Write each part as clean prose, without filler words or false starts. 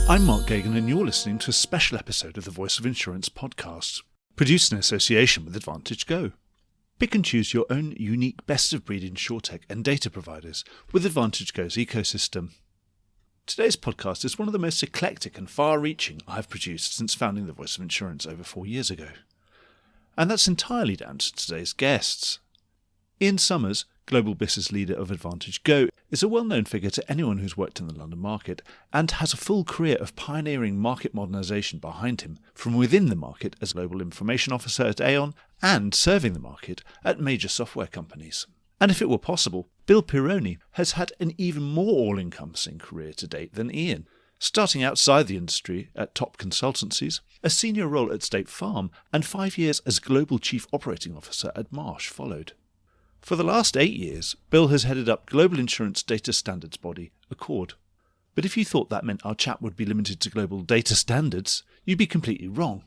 I'm Mark Gagan, and you're listening to a special episode of the Voice of Insurance podcast, produced in association with AdvantageGo. Pick and choose your own unique best-of-breed insurtech and data providers with AdvantageGo's ecosystem. Today's podcast is one of the most eclectic and far-reaching I've produced since founding the Voice of Insurance over 4 years ago. And that's entirely down to today's guests. Ian Summers, Global Business Leader of AdvantageGo, is a well-known figure to anyone who's worked in the London market and has a full career of pioneering market modernisation behind him from within the market as Global Information Officer at Aon and serving the market at major software companies. And if it were possible, Bill Pieroni has had an even more all-encompassing career to date than Ian, starting outside the industry at top consultancies, a senior role at State Farm, and 5 years as Global Chief Operating Officer at Marsh followed. For the last 8 years, Bill has headed up global insurance data standards body, ACORD. But if you thought that meant our chat would be limited to global data standards, you'd be completely wrong.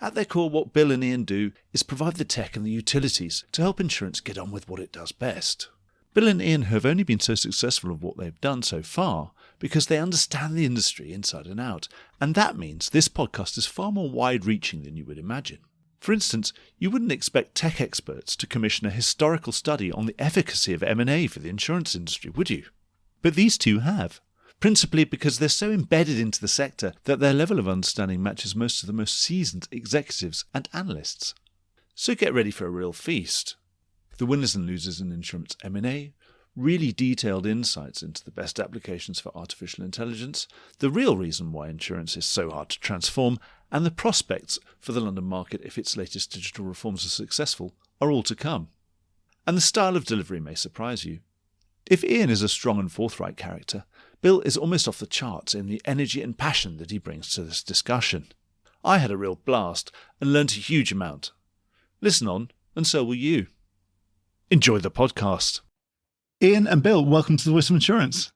At their core, what Bill and Ian do is provide the tech and the utilities to help insurance get on with what it does best. Bill and Ian have only been so successful at what they've done so far because they understand the industry inside and out, and that means this podcast is far more wide-reaching than you would imagine. For instance, you wouldn't expect tech experts to commission a historical study on the efficacy of M&A for the insurance industry, would you? But these two have, principally because they're so embedded into the sector that their level of understanding matches most of the most seasoned executives and analysts. So get ready for a real feast. The winners and losers in insurance M&A, really detailed insights into the best applications for artificial intelligence, the real reason why insurance is so hard to transform, and the prospects for the London market if its latest digital reforms are successful are all to come. And the style of delivery may surprise you. If Ian is a strong and forthright character, Bill is almost off the charts in the energy and passion that he brings to this discussion. I had a real blast and learnt a huge amount. Listen on, and so will you. Enjoy the podcast. Ian and Bill, welcome to the Voice of Insurance.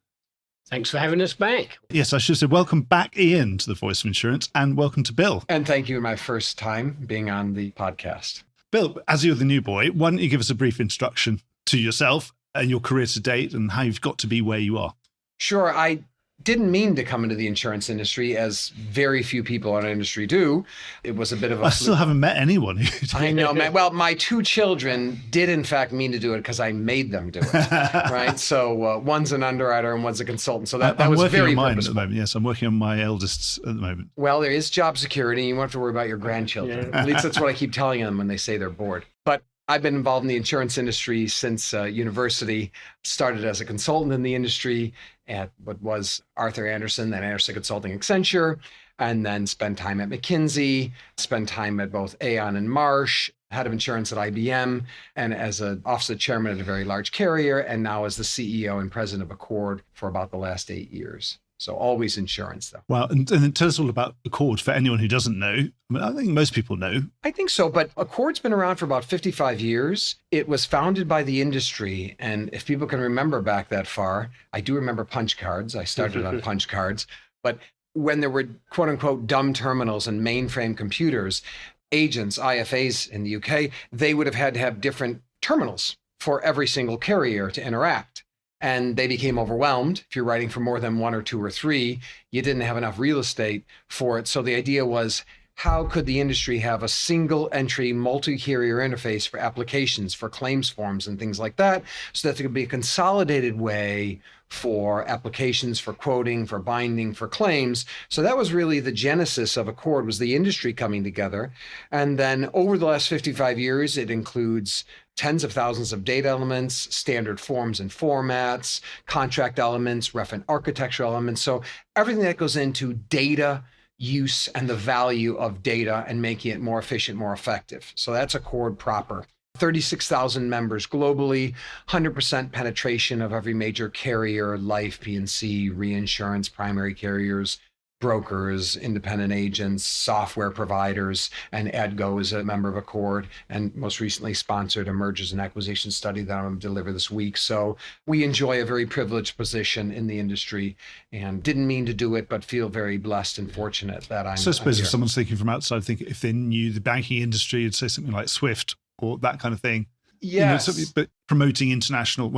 Thanks for having us back. Yes, I should say welcome back, Ian, to the Voice of Insurance, and welcome to Bill. And thank you, my first time being on the podcast. Bill, as you're the new boy, why don't you give us a brief introduction to yourself and your career to date and how you've got to be where you are? Sure, I didn't mean to come into the insurance industry, as very few people in our industry do. It was a bit of a... I still haven't met anyone who did. I know, man. Well, my two children did in fact mean to do it because I made them do it, right? So one's an underwriter and one's a consultant. So that was very purposeful. I'm working on mine at the moment. Yes, I'm working on my eldest at the moment. Well, there is job security. You won't have to worry about your grandchildren. Yeah. At least that's what I keep telling them when they say they're bored. But I've been involved in the insurance industry since university, started as a consultant in the industry at what was Arthur Andersen, then Andersen Consulting Accenture, and then spent time at McKinsey, spent time at both Aon and Marsh, head of insurance at IBM, and as an office chairman at a very large carrier, and now as the CEO and president of ACORD for about the last 8 years. So always insurance, though. Well, and then tell us all about ACORD for anyone who doesn't know. I mean, I think most people know. I think so, but ACORD's been around for about 55 years. It was founded by the industry, and if people can remember back that far, I do remember punch cards. I started on punch cards, but when there were quote-unquote dumb terminals and mainframe computers, agents, IFAs in the UK, they would have had to have different terminals for every single carrier to interact. And they became overwhelmed. If you're writing for more than one or two or three, you didn't have enough real estate for it. So the idea was, how could the industry have a single entry multi-carrier interface for applications, for claims forms and things like that, so that there could be a consolidated way for applications, for quoting, for binding, for claims. So that was really the genesis of ACORD, was the industry coming together. And then over the last 55 years, it includes tens of thousands of data elements, standard forms and formats, contract elements, referent architecture elements. So everything that goes into data use and the value of data and making it more efficient, more effective. So that's ACORD proper. 36,000 members globally, 100% penetration of every major carrier, life, P&C, reinsurance, primary carriers, brokers, independent agents, software providers, and AdvantageGo is a member of ACORD, and most recently sponsored a mergers and acquisition study that I'm going to deliver this week. So we enjoy a very privileged position in the industry, and didn't mean to do it, but feel very blessed and fortunate that I'm So I suppose I'm if someone's thinking from outside, if they knew the banking industry, you'd say something like Swift or that kind of thing. Yes. But promoting international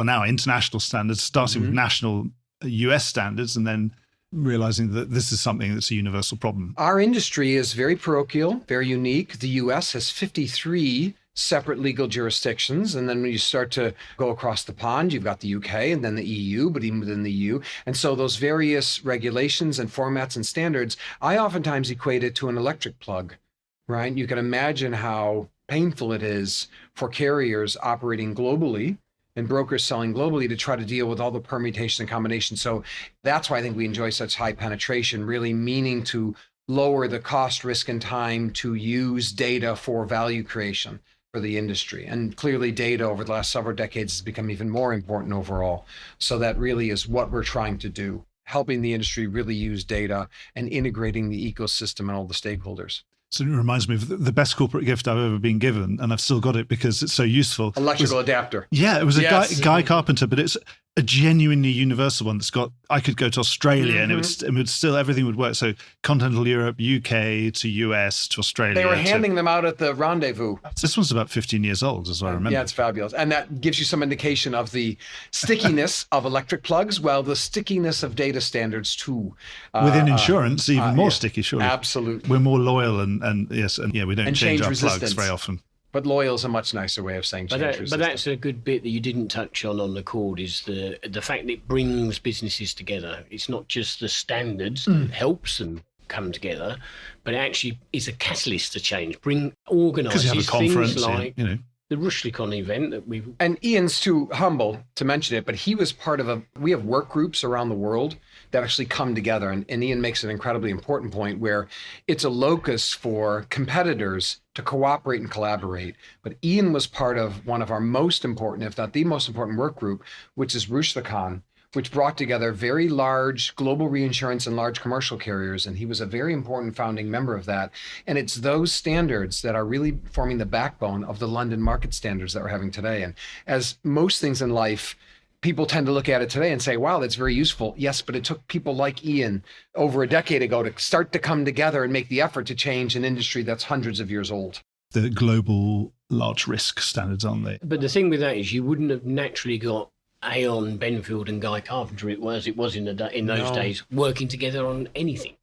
standards, starting with national US standards, and then realizing that this is something that's a universal problem? Our industry is very parochial, very unique. The US has 53 separate legal jurisdictions. And then when you start to go across the pond, you've got the UK and then the EU, but even within the EU. And so those various regulations and formats and standards, I oftentimes equate it to an electric plug, right? You can imagine how painful it is for carriers operating globally and brokers selling globally to try to deal with all the permutation and combinations. So that's why I think we enjoy such high penetration, really meaning to lower the cost, risk, and time to use data for value creation for the industry. And clearly data over the last several decades has become even more important overall. So that really is what we're trying to do, helping the industry really use data and integrating the ecosystem and all the stakeholders. So it reminds me of the best corporate gift I've ever been given, and I've still got it because it's so useful. Electrical adapter. Yeah, it was a guy carpenter, but it's a genuinely universal one that's got, I could go to Australia and it would still, everything would work. So continental Europe, UK to US to Australia. They were handing them out at the rendezvous. This one's about 15 years old, as I remember. Yeah, it's fabulous. And that gives you some indication of the stickiness of electric plugs, well, the stickiness of data standards too. Within insurance, even more sticky, surely. Absolutely. We're more loyal and we don't change our plugs very often. But loyal is a much nicer way of saying change resistant. But that's a good bit that you didn't touch on ACORD, is the fact that it brings businesses together. It's not just the standards that helps them come together, but it actually is a catalyst to change. Bring organisers, things like the Rushlicon event that we've... And Ian's too humble to mention it, but he was part of we have work groups around the world that actually come together. And Ian makes an incredibly important point where it's a locus for competitors to cooperate and collaborate. But Ian was part of one of our most important, if not the most important work group, which is Rushlicon, which brought together very large global reinsurance and large commercial carriers. And he was a very important founding member of that. And it's those standards that are really forming the backbone of the London market standards that we're having today. And as most things in life, people tend to look at it today and say, wow, that's very useful. Yes, but it took people like Ian over a decade ago to start to come together and make the effort to change an industry that's hundreds of years old. The global large risk standards, aren't they? But the thing with that is you wouldn't have naturally got Aon Benfield and Guy Carpenter, it was in those days, working together on anything.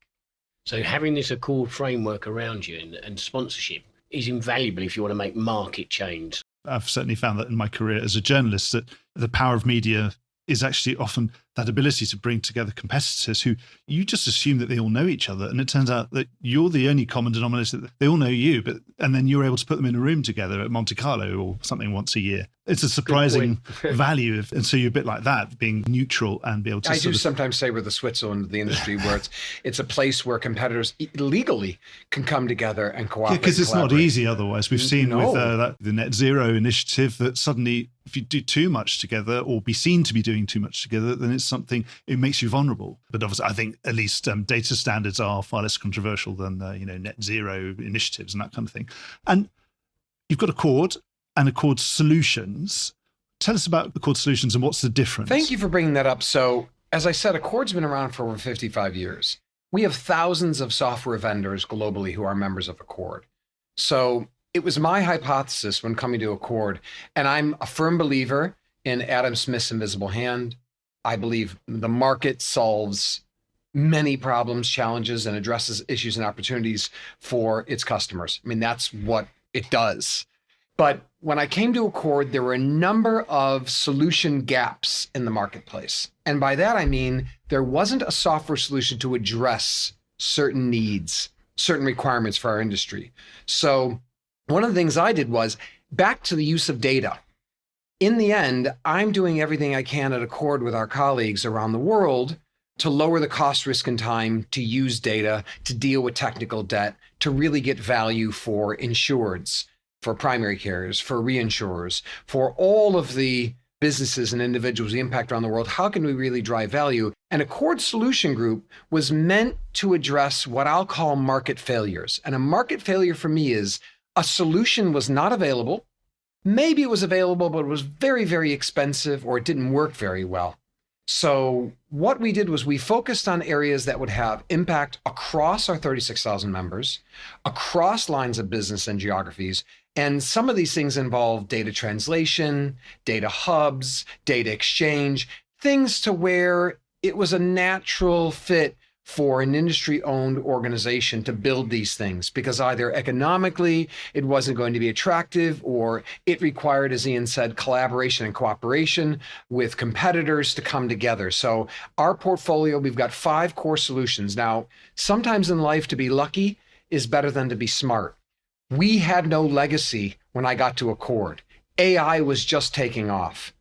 So having this ACORD framework around you and sponsorship is invaluable if you want to make market change. I've certainly found that in my career as a journalist, that the power of media is actually often that ability to bring together competitors who you just assume that they all know each other. And it turns out that you're the only common denominator, that they all know you, and then you're able to put them in a room together at Monte Carlo or something once a year. It's a surprising value. And so you're a bit like that, being neutral and be able to... I do sometimes say we're the Switzerland of the industry, where it's a place where competitors legally can come together and cooperate. Because it's not easy otherwise. We've seen with the net zero initiative that suddenly if you do too much together or be seen to be doing too much together, then it's something, it makes you vulnerable. But obviously, I think at least data standards are far less controversial than net zero initiatives and that kind of thing. And you've got ACORD and ACORD Solutions. Tell us about ACORD Solutions and what's the difference? Thank you for bringing that up. So, as I said, ACORD's been around for over 55 years. We have thousands of software vendors globally who are members of ACORD. So it was my hypothesis when coming to ACORD, and I'm a firm believer in Adam Smith's invisible hand. I believe the market solves many problems, challenges, and addresses issues and opportunities for its customers. I mean, that's what it does. But when I came to ACORD, there were a number of solution gaps in the marketplace. And by that, I mean, there wasn't a software solution to address certain needs, certain requirements for our industry. So one of the things I did was back to the use of data. In the end, I'm doing everything I can at ACORD with our colleagues around the world to lower the cost, risk, and time to use data, to deal with technical debt, to really get value for insureds, for primary carriers, for reinsurers, for all of the businesses and individuals we impact around the world. How can we really drive value? And ACORD Solution Group was meant to address what I'll call market failures. And a market failure for me is a solution was not available. Maybe it was available, but it was very, very expensive, or it didn't work very well. So what we did was we focused on areas that would have impact across our 36,000 members, across lines of business and geographies. And some of these things involve data translation, data hubs, data exchange, things to where it was a natural fit for an industry-owned organization to build these things because either economically it wasn't going to be attractive or it required, as Ian said, collaboration and cooperation with competitors to come together. So our portfolio, we've got 5 core solutions. Now, sometimes in life to be lucky is better than to be smart. We had no legacy when I got to ACORD. AI was just taking off.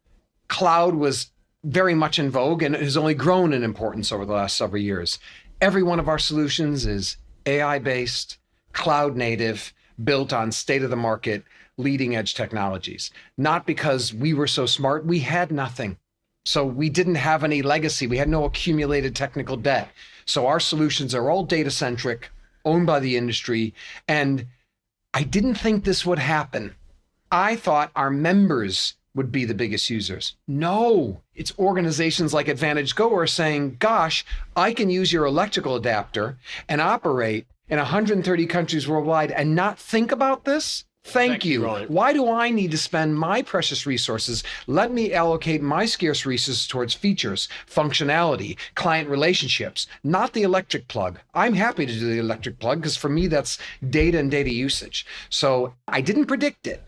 Cloud was very much in vogue and it has only grown in importance over the last several years. Every one of our solutions is AI-based, cloud native, built on state-of-the-market, leading-edge technologies. Not because we were so smart, we had nothing. So we didn't have any legacy. We had no accumulated technical debt. So our solutions are all data-centric, owned by the industry, and I didn't think this would happen. I thought our members would be the biggest users. No, it's organizations like AdvantageGo are saying, gosh, I can use your electrical adapter and operate in 130 countries worldwide and not think about this? Thank you. Right. Why do I need to spend my precious resources? Let me allocate my scarce resources towards features, functionality, client relationships, not the electric plug. I'm happy to do the electric plug because for me, that's data and data usage. So I didn't predict it.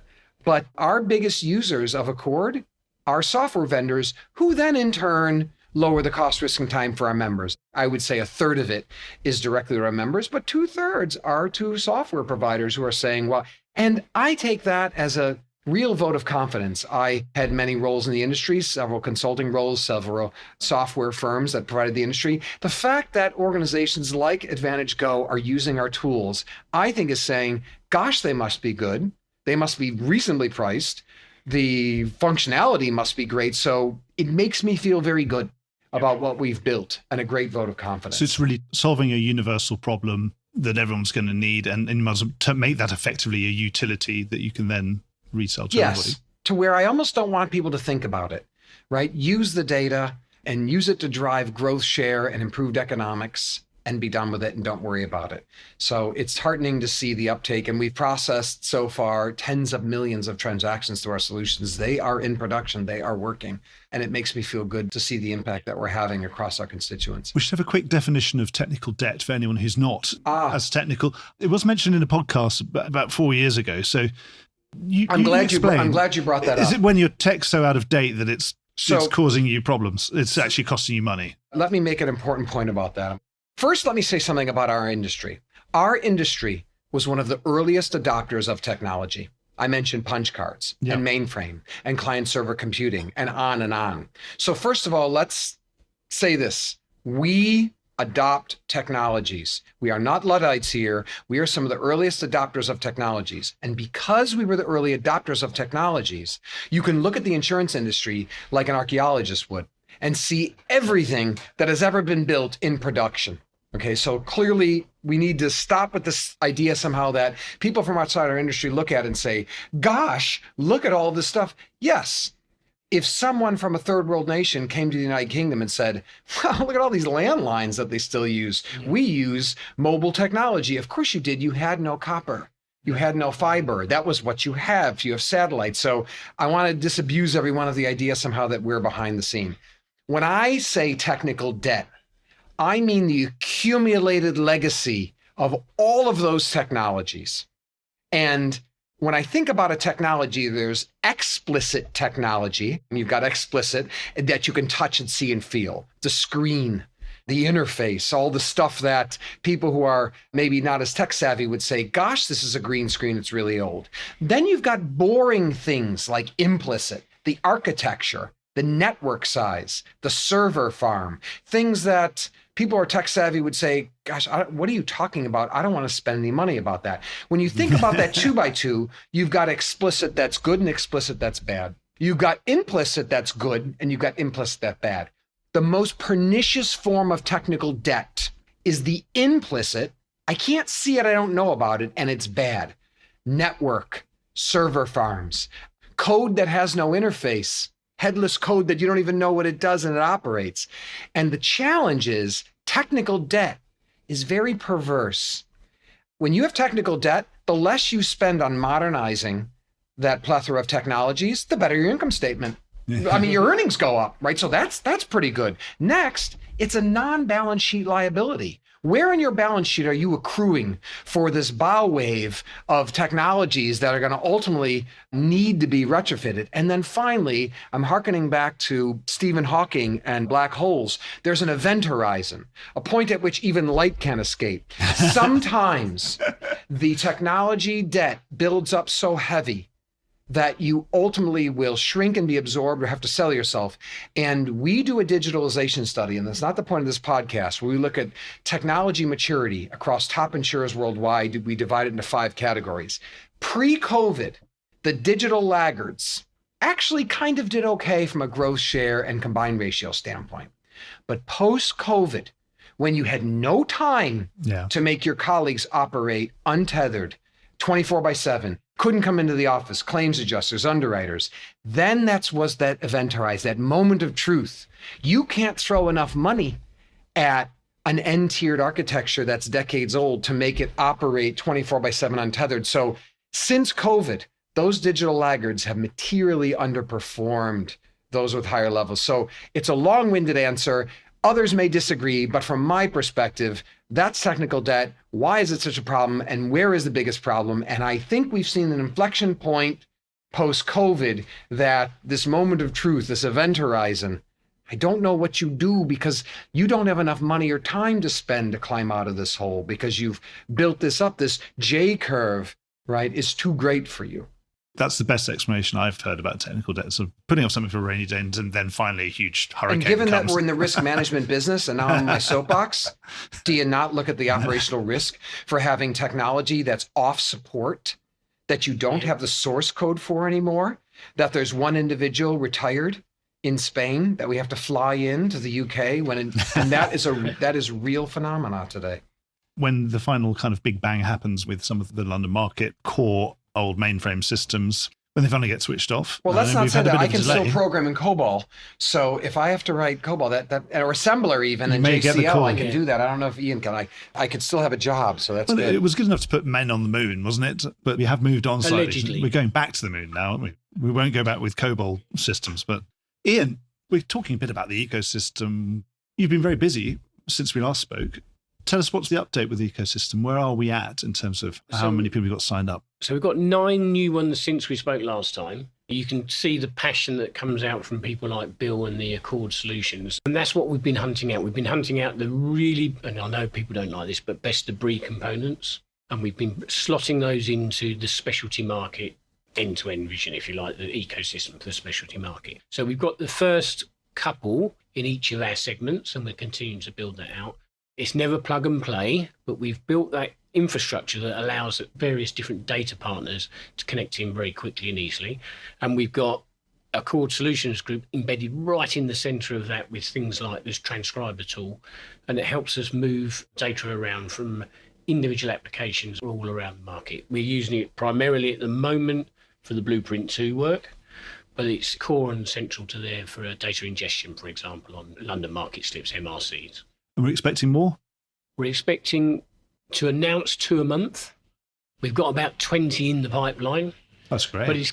But our biggest users of ACORD are software vendors who then in turn lower the cost, risk, and time for our members. I would say 1/3 of it is directly to our members, but 2/3 are to software providers who are saying, well, and I take that as a real vote of confidence. I had many roles in the industry, several consulting roles, several software firms that provided the industry. The fact that organizations like AdvantageGo are using our tools, I think is saying, gosh, they must be good. They must be reasonably priced. The functionality must be great. So it makes me feel very good about what we've built and a great vote of confidence. So it's really solving a universal problem that everyone's going to need and to make that effectively a utility that you can then resell to everybody. Yes, to where I almost don't want people to think about it, right? Use the data and use it to drive growth share and improved economics and be done with it and don't worry about it. So it's heartening to see the uptake, and we've processed so far tens of millions of transactions through our solutions. They are in production, they are working, and it makes me feel good to see the impact that we're having across our constituents. We should have a quick definition of technical debt for anyone who's not as technical. It was mentioned in a podcast about 4 years ago. So I'm glad you brought that up. Is it when your tech's so out of date that it's causing you problems? It's actually costing you money. Let me make an important point about that. First, let me say something about our industry. Our industry was one of the earliest adopters of technology. I mentioned punch cards and mainframe and client server computing and on and on. So first of all, let's say this. We adopt technologies. We are not Luddites here. We are some of the earliest adopters of technologies. And because we were the early adopters of technologies, you can look at the insurance industry like an archaeologist would and see everything that has ever been built in production. Okay, so clearly we need to stop with this idea somehow that people from outside our industry look at and say, gosh, look at all this stuff. Yes, if someone from a third world nation came to the United Kingdom and said, well, look at all these landlines that they still use. We use mobile technology. Of course you did. You had no copper. You had no fiber. That was what you have. You have satellites. So I want to disabuse everyone of the idea somehow that we're behind the scene. When I say technical debt, I mean the accumulated legacy of all of those technologies. And when I think about a technology, there's explicit technology. You've got explicit that you can touch and see and feel. The screen, the interface, all the stuff that people who are maybe not as tech savvy would say, gosh, this is a green screen, it's really old. Then you've got boring things like implicit, the architecture, the network size, the server farm, things that people who are tech savvy would say, gosh, what are you talking about? I don't want to spend any money about that. When you think about that 2x2, you've got explicit that's good and explicit that's bad. You've got implicit that's good and you've got implicit that's bad. The most pernicious form of technical debt is the implicit. I can't see it, I don't know about it, and it's bad. Network, server farms, code that has no interface, headless code that you don't even know what it does and it operates. And the challenge is technical debt is very perverse. When you have technical debt, the less you spend on modernizing that plethora of technologies, the better your income statement. I mean, your earnings go up, right? So that's pretty good. Next, it's a non-balance sheet liability. Where in your balance sheet are you accruing for this bow wave of technologies that are going to ultimately need to be retrofitted? And then finally, I'm hearkening back to Stephen Hawking and black holes. There's an event horizon, a point at which even light can escape. Sometimes the technology debt builds up so heavy that you ultimately will shrink and be absorbed or have to sell yourself. And we do a digitalization study, and that's not the point of this podcast, where we look at technology maturity across top insurers worldwide. We divide it into 5 categories. Pre-COVID, the digital laggards actually kind of did okay from a growth share and combined ratio standpoint. But post-COVID, when you had no time to make your colleagues operate untethered, 24/7, couldn't come into the office, claims adjusters, underwriters. Then was that event horizon, that moment of truth. You can't throw enough money at an N-tiered architecture that's decades old to make it operate 24/7 untethered. So since COVID, those digital laggards have materially underperformed those with higher levels. So it's a long-winded answer. Others may disagree, but from my perspective, that's technical debt. Why is it such a problem? And where is the biggest problem? And I think we've seen an inflection point post-COVID that this moment of truth, this event horizon, I don't know what you do because you don't have enough money or time to spend to climb out of this hole because you've built this up. This J curve, right, is too great for you. That's the best explanation I've heard about technical debt. So putting off something for a rainy day and then finally a huge hurricane. And given comes. that we're in the risk management business and now I'm in my soapbox, do you not look at the operational risk for having technology that's off support, that you don't have the source code for anymore, that there's one individual retired in Spain that we have to fly in to the UK and that is real phenomena today. When the final kind of big bang happens with some of the London market core old mainframe systems, when they finally get switched off. Well, let's not say that. I can still program in COBOL. So if I have to write COBOL, or assembler even, and JCL, I can do that. I don't know if Ian can. I could still have a job, so that's good. It was good enough to put men on the moon, wasn't it? But we have moved on slightly. Allegedly. We're going back to the moon now, aren't we? We won't go back with COBOL systems. But Ian, we're talking a bit about the ecosystem. You've been very busy since we last spoke. Tell us what's the update with the ecosystem. Where are we at in terms of how many people we got signed up? So we've got 9 new ones since we spoke last time. You can see the passion that comes out from people like Bill and the ACORD solutions. And that's what we've been hunting out. We've been hunting out the really, and I know people don't like this, but best of breed components. And we've been slotting those into the specialty market end-to-end vision, if you like, the ecosystem for the specialty market. So we've got the first couple in each of our segments, and we're continuing to build that out. It's never plug and play, but we've built that infrastructure that allows various different data partners to connect in very quickly and easily. And we've got a ACORD Solutions Group embedded right in the center of that with things like this transcriber tool. And it helps us move data around from individual applications all around the market. We're using it primarily at the moment for the Blueprint 2 work, but it's core and central to there for data ingestion, for example, on London market slips, MRCs. And we're expecting more? We're expecting to announce 2 a month. We've got about 20 in the pipeline. That's great. But it's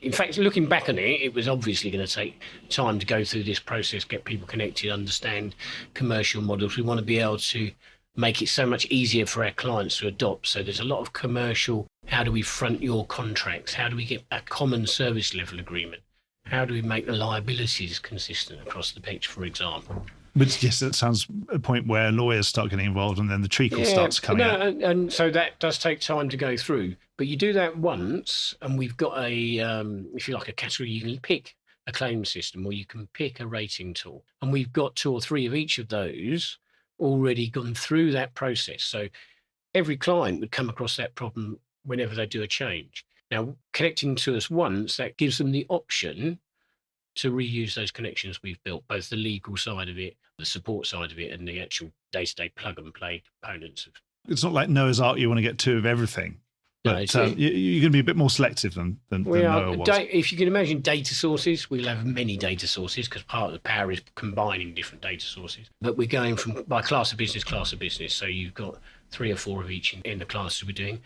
in fact, looking back on it, it was obviously going to take time to go through this process, get people connected, understand commercial models. We want to be able to make it so much easier for our clients to adopt. So there's a lot of commercial, how do we front your contracts? How do we get a common service level agreement? How do we make the liabilities consistent across the pitch, for example? But yes, that sounds a point where lawyers start getting involved and then the treacle starts coming out. And so that does take time to go through. But you do that once, and we've got if you like, a category. You can pick a claim system or you can pick a rating tool. And we've got 2 or 3 of each of those already gone through that process. So every client would come across that problem whenever they do a change. Now, connecting to us once, that gives them the option to reuse those connections we've built, both the legal side of it, the support side of it, and the actual day-to-day plug-and-play components. It's not like Noah's Ark, you want to get 2 of everything. But you're going to be a bit more selective than Noah was. If you can imagine data sources, we'll have many data sources because part of the power is combining different data sources. But we're going by class of business. So you've got 3 or 4 of each in the classes we're doing.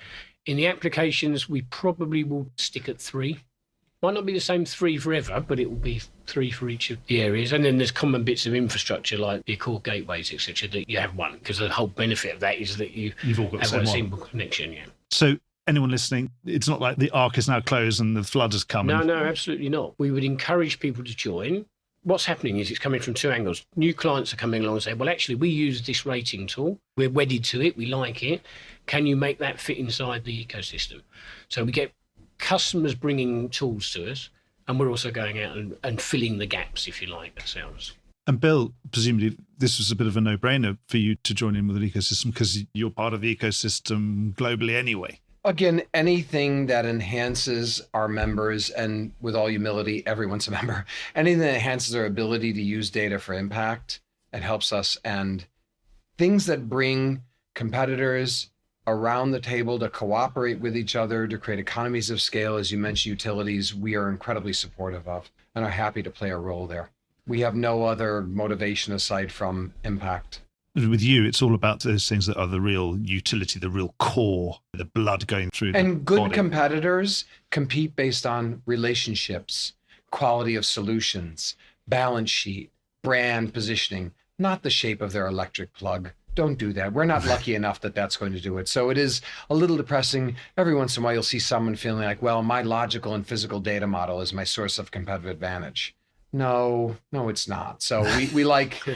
In the applications, we probably will stick at 3. Might not be the same 3 forever, but it will be 3 for each of the areas. And then there's common bits of infrastructure like the ACORD gateways, etc., that you have one, because the whole benefit of that is that you've all got have the a same single connection. Yeah. So anyone listening, it's not like the arc is now closed and the flood has come. No, absolutely not. We would encourage people to join. What's happening is it's coming from 2 angles. New clients are coming along and saying, well, actually, we use this rating tool. We're wedded to it. We like it. Can you make that fit inside the ecosystem? So we get customers bringing tools to us, and we're also going out and filling the gaps, if you like, ourselves. And Bill, presumably this was a bit of a no-brainer for you to join in with an ecosystem because you're part of the ecosystem globally anyway. Again, anything that enhances our members, and with all humility, everyone's a member, anything that enhances our ability to use data for impact and helps us, and things that bring competitors around the table to cooperate with each other, to create economies of scale, as you mentioned, utilities, we are incredibly supportive of and are happy to play a role there. We have no other motivation aside from impact. With you, it's all about those things that are the real utility, the real core, the blood going through and good body. Competitors compete based on relationships, quality of solutions, balance sheet, brand positioning, not the shape of their electric plug. Don't do that. We're not lucky enough that that's going to do it. So it is a little depressing. Every once in a while, you'll see someone feeling like, well, my logical and physical data model is my source of competitive advantage. No, it's not. So we like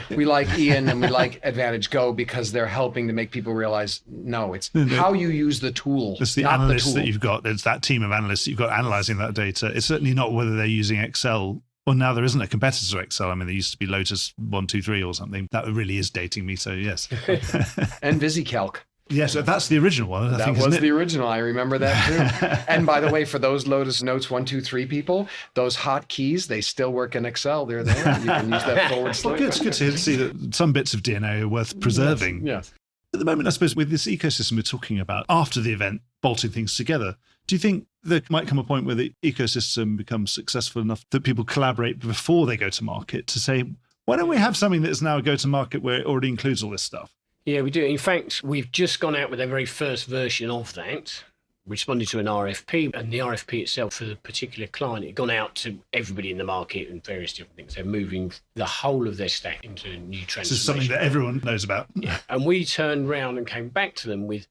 Ian and we like AdvantageGo because they're helping to make people realize, no, it's how you use the tool. It's the not analysts the tool. that you've got. It's that team of analysts that you've got analyzing that data. It's certainly not whether they're using Excel. Well, now there isn't a competitor to Excel. I mean, there used to be Lotus 123 or something. That really is dating me. So yes. And VisiCalc. Yes, that's the original one. I think, was the original. I remember that too. And by the way, for those Lotus Notes 123 people, those hotkeys, they still work in Excel. They're there. You can use that forward slash. Well, it's good to see that some bits of DNA are worth preserving. Yes. At the moment, I suppose, with this ecosystem we're talking about, after the event, bolting things together, do you think there might come a point where the ecosystem becomes successful enough that people collaborate before they go to market to say, why don't we have something that's now a go-to-market where it already includes all this stuff? Yeah, we do. In fact, we've just gone out with a very first version of that, responded to an RFP, and the RFP itself for the particular client, it had gone out to everybody in the market and various different things. They're moving the whole of their stack into a new transformation. This is something that everyone knows about. Yeah, and we turned around and came back to them with,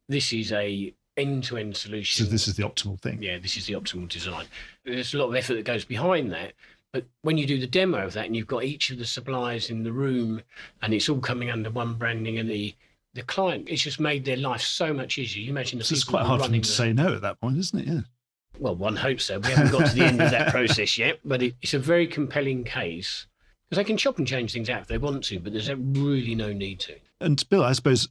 this is a end-to-end solution. So this is the optimal thing. Yeah, this is the optimal design. There's a lot of effort that goes behind that. But when you do the demo of that and you've got each of the suppliers in the room and it's all coming under one branding and the client, it's just made their life so much easier. You imagine the people It's quite hard for them to say no at that point, isn't it? Yeah. Well, one hopes so. We haven't got to the end of that process yet, but it's a very compelling case because they can chop and change things out if they want to, but there's really no need to. And Bill, I suppose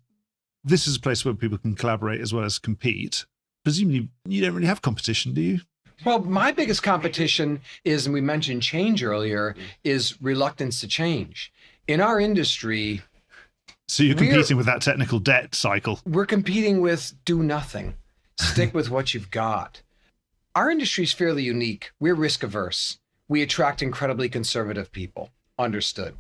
this is a place where people can collaborate as well as compete. Presumably, you don't really have competition, do you? Well, my biggest competition is, and we mentioned change earlier, is reluctance to change. In our industry... So you're competing with that technical debt cycle. We're competing with do nothing. Stick with what you've got. Our industry is fairly unique. We're risk averse. We attract incredibly conservative people. Understood.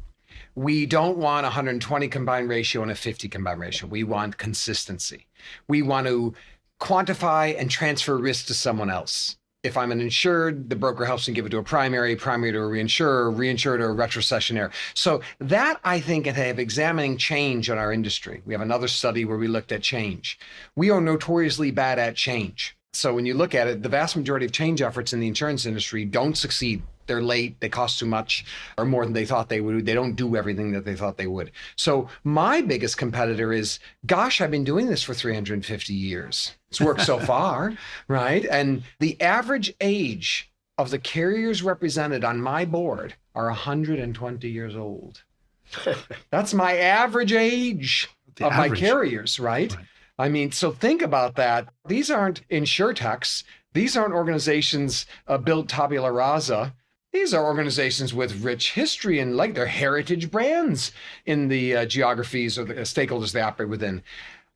We don't want a 120 combined ratio and a 50 combined ratio. We want consistency. We want to quantify and transfer risk to someone else. If I'm an insured, the broker helps me give it to a primary to a reinsurer to a retrocessionaire. So that, I think, and have examining change on our industry. We have another study where we looked at change. We are notoriously bad at change. So when you look at it, the vast majority of change efforts in the insurance industry don't succeed. They're late, they cost too much, or more than they thought they would. They don't do everything that they thought they would. So my biggest competitor is, gosh, I've been doing this for 350 years. It's worked so far, right? And the average age of the carriers represented on my board are 120 years old. That's my average age of my carriers, right? I mean, so think about that. These aren't insurtechs. These aren't organizations built tabula rasa. These are organizations with rich history and like their heritage brands in the geographies or the stakeholders they operate within.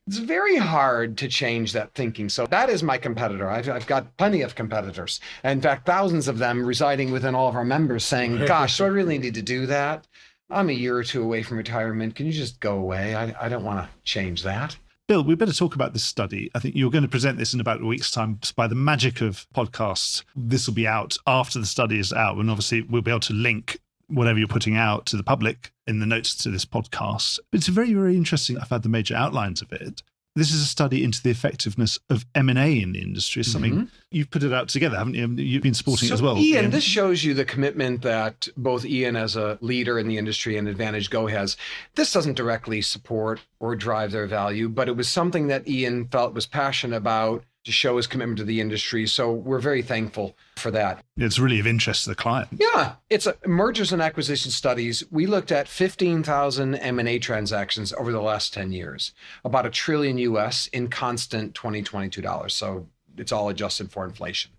It's very hard to change that thinking. So that is my competitor. I've got plenty of competitors. In fact, thousands of them residing within all of our members saying, gosh, do I really need to do that? I'm a year or two away from retirement. Can you just go away? I don't want to change that. Bill, we better talk about this study. I think you're going to present this in about a week's time. By the magic of podcasts, this will be out after the study is out. And obviously, we'll be able to link whatever you're putting out to the public in the notes to this podcast. It's very, very interesting. I've had the major outlines of it. This is a study into the effectiveness of M&A in the industry, something you've put it out together, haven't you? You've been supporting it as well. Ian, this shows you the commitment that both Ian as a leader in the industry and AdvantageGo has. This doesn't directly support or drive their value, but it was something that Ian felt was passionate about to show his commitment to the industry. So we're very thankful for that. It's really of interest to the client. Yeah, it's mergers and acquisition studies. We looked at 15,000 M&A transactions over the last 10 years, about $1 trillion US in constant 2022 dollars. So it's all adjusted for inflation.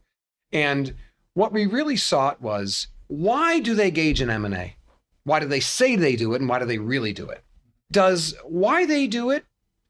And what we really sought was, why do they gauge an M&A? Why do they say they do it, and why do they really do it? Does why they do it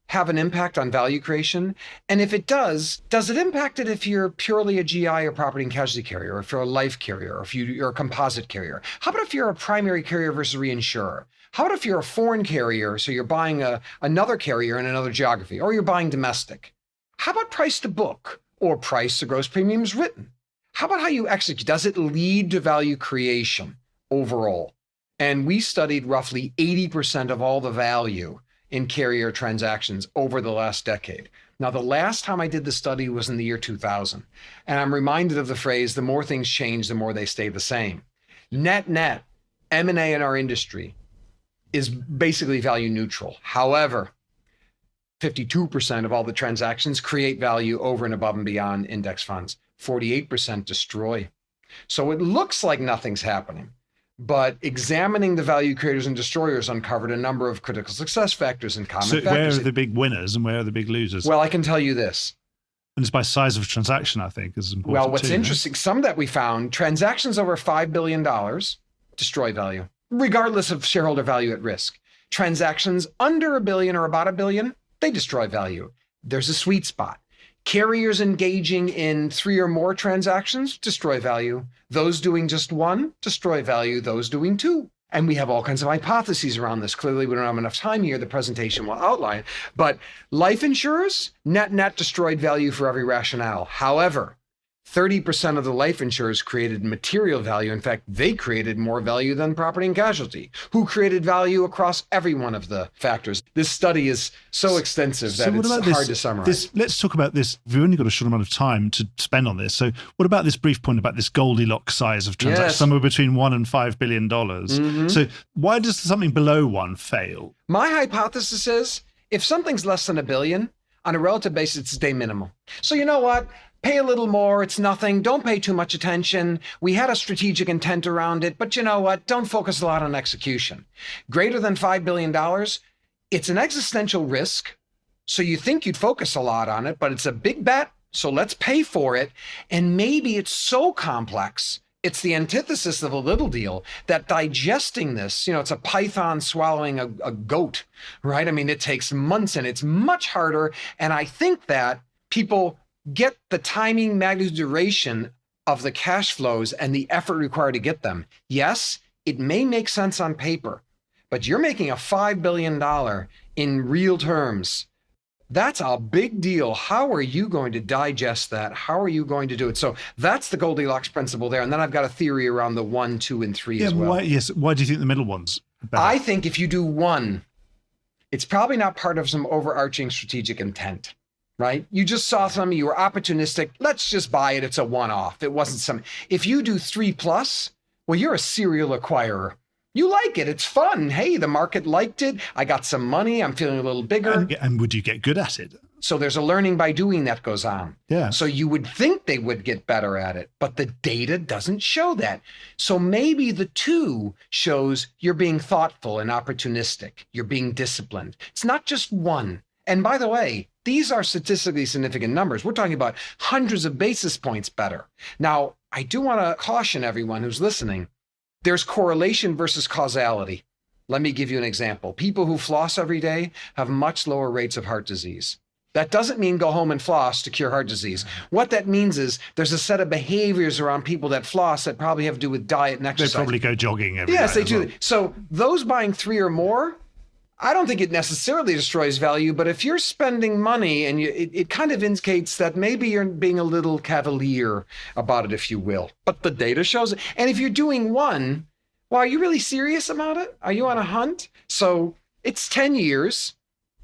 have an impact on value creation? And if it does it impact it if you're purely a GI or property and casualty carrier, or if you're a life carrier, or if you're a composite carrier? How about if you're a primary carrier versus reinsurer? How about if you're a foreign carrier, so you're buying another carrier in another geography, or you're buying domestic? How about price to book, or price to gross premiums written? How about how you execute? Does it lead to value creation overall? And we studied roughly 80% of all the value in carrier transactions over the last decade. Now, the last time I did the study was in the year 2000. And I'm reminded of the phrase, the more things change, the more they stay the same. Net, M&A in our industry is basically value neutral. However, 52% of all the transactions create value over and above and beyond index funds. 48% destroy. So it looks like nothing's happening. But examining the value creators and destroyers uncovered a number of critical success factors and common factors. So where are the big winners and where are the big losers? Well, I can tell you this. And it's by size of transaction, I think, is important. Well, what's interesting, some that we found, transactions over $5 billion destroy value, regardless of shareholder value at risk. Transactions under $1 billion or about $1 billion, they destroy value. There's a sweet spot. Carriers engaging in 3 or more transactions destroy value. Those doing just one destroy value. Those doing 2. And we have all kinds of hypotheses around this. Clearly, we don't have enough time here. The presentation will outline. But life insurers, net destroyed value for every rationale. However, 30% of the life insurers created material value. In fact, they created more value than property and casualty, who created value across every one of the factors. This study is so extensive that it's hard to summarize. Let's talk about this. We've only got a short amount of time to spend on this. So what about this brief point about this Goldilocks size of transaction, somewhere between $1 and $5 billion? So why does something below 1 fail? My hypothesis is, if something's less than $1 billion, on a relative basis, it's de minimis. So you know what? Pay a little more, it's nothing. Don't pay too much attention. We had a strategic intent around it, but you know what? Don't focus a lot on execution. Greater than $5 billion, it's an existential risk. So you think you'd focus a lot on it, but it's a big bet. So let's pay for it. And maybe it's so complex, it's the antithesis of a little deal, that digesting this, it's a python swallowing a goat, right? I mean, it takes months and it's much harder. And I think that people get the timing, magnitude, duration of the cash flows and the effort required to get them. Yes, it may make sense on paper, but you're making a $5 billion in real terms. That's a big deal. How are you going to digest that? How are you going to do it? So that's the Goldilocks principle there. And then I've got a theory around the 1, 2, and 3 as well. Why do you think the middle one's better? I think if you do 1, it's probably not part of some overarching strategic intent. Right? You just saw something, you were opportunistic. Let's just buy it. It's a one-off. It wasn't something. If you do 3+, well, you're a serial acquirer. You like it. It's fun. Hey, the market liked it. I got some money. I'm feeling a little bigger. And would you get good at it? So there's a learning by doing that goes on. Yeah. So you would think they would get better at it, but the data doesn't show that. So maybe the 2 shows you're being thoughtful and opportunistic. You're being disciplined. It's not just 1. And by the way, these are statistically significant numbers. We're talking about hundreds of basis points better. Now, I do want to caution everyone who's listening. There's correlation versus causality. Let me give you an example. People who floss every day have much lower rates of heart disease. That doesn't mean go home and floss to cure heart disease. What that means is there's a set of behaviors around people that floss that probably have to do with diet and exercise. They probably go jogging every day. Yes, they do. So those buying 3 or more, I don't think it necessarily destroys value, but if you're spending money and it kind of indicates that maybe you're being a little cavalier about it, if you will. But the data shows it. And if you're doing one, well, are you really serious about it? Are you on a hunt? So it's 10 years.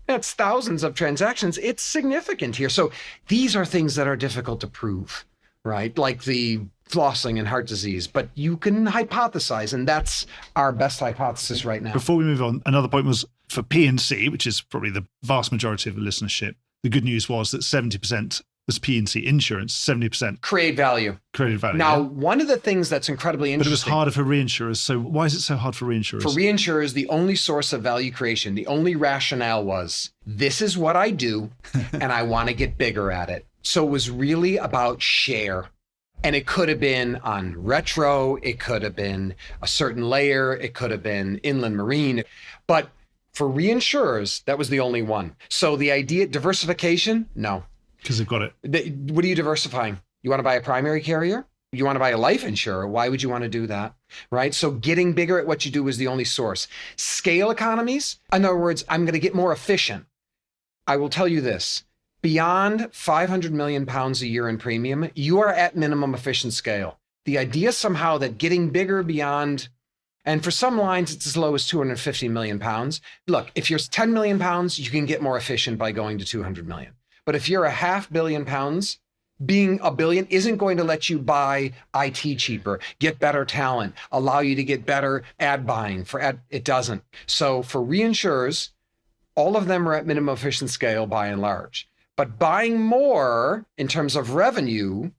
That's thousands of transactions. It's significant here. So these are things that are difficult to prove, right? Like the flossing and heart disease, but you can hypothesize, and that's our best hypothesis right now. Before we move on, another point was for P&C, which is probably the vast majority of the listenership. The good news was that 70% was P&C insurance, 70% create value. Created value. Now, yeah. One of the things that's incredibly interesting. But it was harder for reinsurers. So why is it so hard for reinsurers? For reinsurers, the only source of value creation, the only rationale was, this is what I do, and I want to get bigger at it. So it was really about share. And it could have been on retro, it could have been a certain layer, it could have been inland marine. But for reinsurers, that was the only one. So the idea, diversification, no. Because they've got it. What are you diversifying? You want to buy a primary carrier? You want to buy a life insurer? Why would you want to do that? Right? So getting bigger at what you do is the only source. Scale economies, in other words, I'm going to get more efficient. I will tell you this. Beyond 500 million pounds a year in premium, you are at minimum efficient scale. The idea somehow that getting bigger beyond, and for some lines, it's as low as 250 million pounds. Look, if you're 10 million pounds, you can get more efficient by going to 200 million. But if you're a $500 million, being $1 billion isn't going to let you buy IT cheaper, get better talent, allow you to get better ad buying. It doesn't. So for reinsurers, all of them are at minimum efficient scale by and large. But buying more in terms of revenue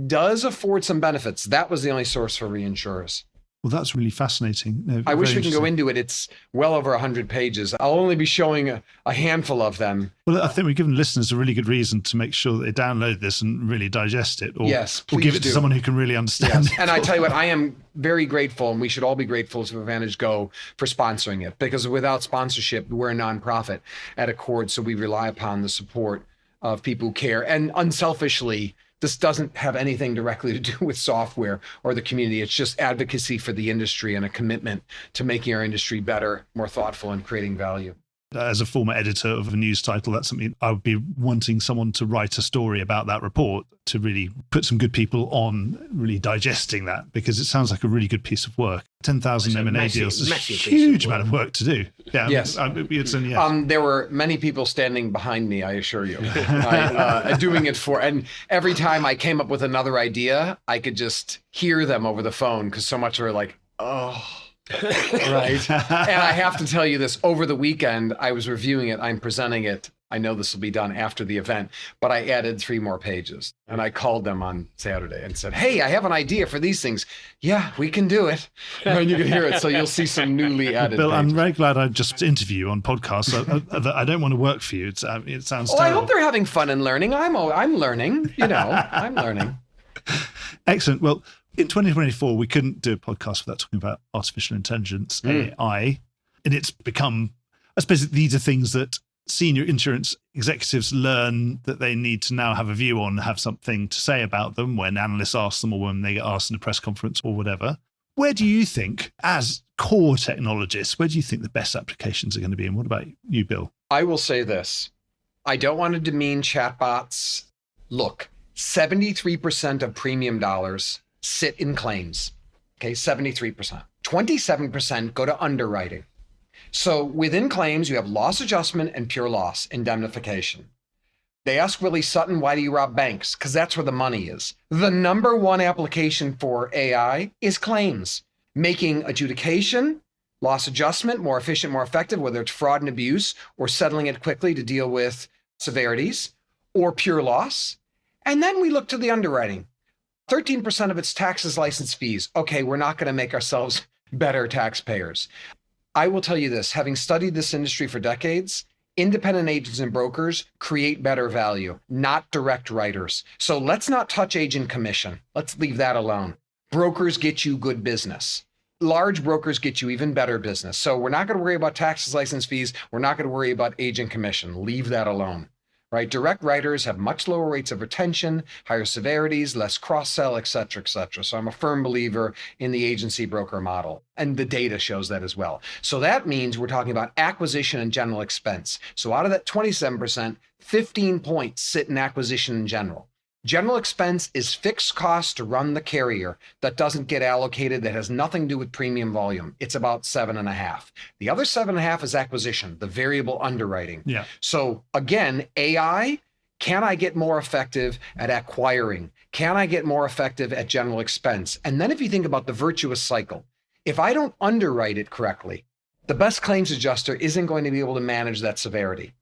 does afford some benefits. That was the only source for reinsurers. Well, that's really fascinating. No, I wish we can go into it. It's well over 100 pages. I'll only be showing a handful of them. Well, I think we've given listeners a really good reason to make sure that they download this and really digest it. Or, yes, or give it to someone who can really understand it. And I tell you what, I am very grateful, and we should all be grateful to AdvantageGo for sponsoring it, because without sponsorship, we're a nonprofit at ACORD, so we rely upon the support of people who care. And unselfishly, this doesn't have anything directly to do with software or the community. It's just advocacy for the industry and a commitment to making our industry better, more thoughtful, and creating value. As a former editor of a news title, that's something I would be wanting someone to write a story about that report, to really put some good people on really digesting that, because it sounds like a really good piece of work. 10,000 M&A deals is a huge amount of work to do. Yeah, yes. There were many people standing behind me, I assure you, doing it for, and every time I came up with another idea, I could just hear them over the phone, because so much were like, oh. Right. And I have to tell you this, over the weekend, I was reviewing it. I'm presenting it. I know this will be done after the event, but I added 3 more pages, and I called them on Saturday and said, hey, I have an idea for these things. Yeah, we can do it. And you can hear it. So you'll see some newly added Bill, pages. I'm very glad I just interview you on podcasts. I don't want to work for you. It sounds terrible. I hope they're having fun and learning. I'm learning, I'm learning. Excellent. Well, in 2024, we couldn't do a podcast without talking about artificial intelligence, AI. And it's become, I suppose these are things that senior insurance executives learn that they need to now have a view on, have something to say about them when analysts ask them, or when they get asked in a press conference or whatever. Where do you think, as core technologists, where do you think the best applications are going to be? And what about you, Bill? I will say this. I don't want to demean chatbots. Look, 73% of premium dollars sit in claims. Okay, 73%. 27% go to underwriting. So within claims, you have loss adjustment and pure loss indemnification. They ask Willie Sutton, why do you rob banks? Because that's where the money is. The number one application for AI is claims, making adjudication, loss adjustment more efficient, more effective, whether it's fraud and abuse or settling it quickly to deal with severities, or pure loss. And then we look to the underwriting. 13% of its taxes, license fees. Okay, we're not going to make ourselves better taxpayers. I will tell you this, having studied this industry for decades, independent agents and brokers create better value, not direct writers. So let's not touch agent commission. Let's leave that alone. Brokers get you good business. Large brokers get you even better business. So we're not going to worry about taxes, license fees. We're not going to worry about agent commission. Leave that alone. right? Direct writers have much lower rates of retention, higher severities, less cross-sell, et cetera, et cetera. So I'm a firm believer in the agency broker model, and the data shows that as well. So that means we're talking about acquisition and general expense. So out of that 27%, 15 points sit in acquisition in general. General expense is fixed costs to run the carrier that doesn't get allocated, that has nothing to do with premium volume. It's about 7.5. The other 7.5 is acquisition, the variable underwriting. Yeah. So again, AI, can I get more effective at acquiring? Can I get more effective at general expense? And then if you think about the virtuous cycle, if I don't underwrite it correctly, the best claims adjuster isn't going to be able to manage that severity.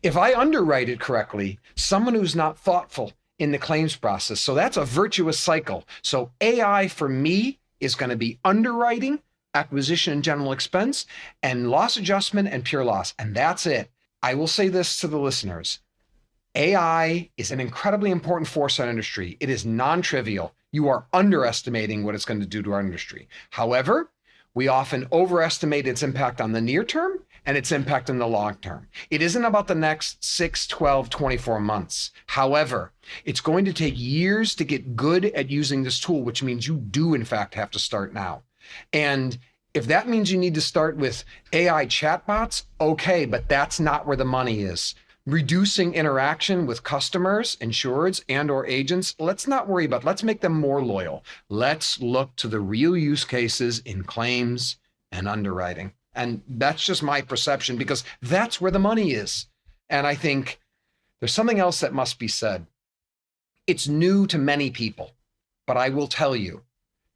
If I underwrite it correctly, someone who's not thoughtful in the claims process. So that's a virtuous cycle. So AI for me is going to be underwriting, acquisition and general expense, and loss adjustment and pure loss. And that's it. I will say this to the listeners. AI is an incredibly important force in our industry. It is non-trivial. You are underestimating what it's going to do to our industry. However, we often overestimate its impact on the near term and its impact in the long term. It isn't about the next 6, 12, 24 months. However, it's going to take years to get good at using this tool, which means you do, in fact, have to start now. And if that means you need to start with AI chatbots, okay, but that's not where the money is. Reducing interaction with customers, insureds, and or agents, let's not worry about, let's make them more loyal. Let's look to the real use cases in claims and underwriting. And that's just my perception because that's where the money is. And I think there's something else that must be said. It's new to many people, but I will tell you,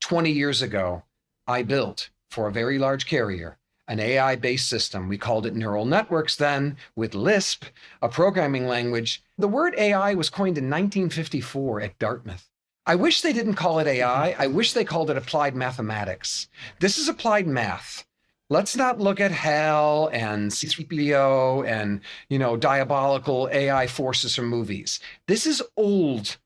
20 years ago, I built for a very large carrier an AI-based system. We called it neural networks then, with Lisp, a programming language. The word AI was coined in 1954 at Dartmouth. I wish they didn't call it AI. I wish they called it applied mathematics. This is applied math. Let's not look at HAL and C3PO and, diabolical AI forces from movies. This is old.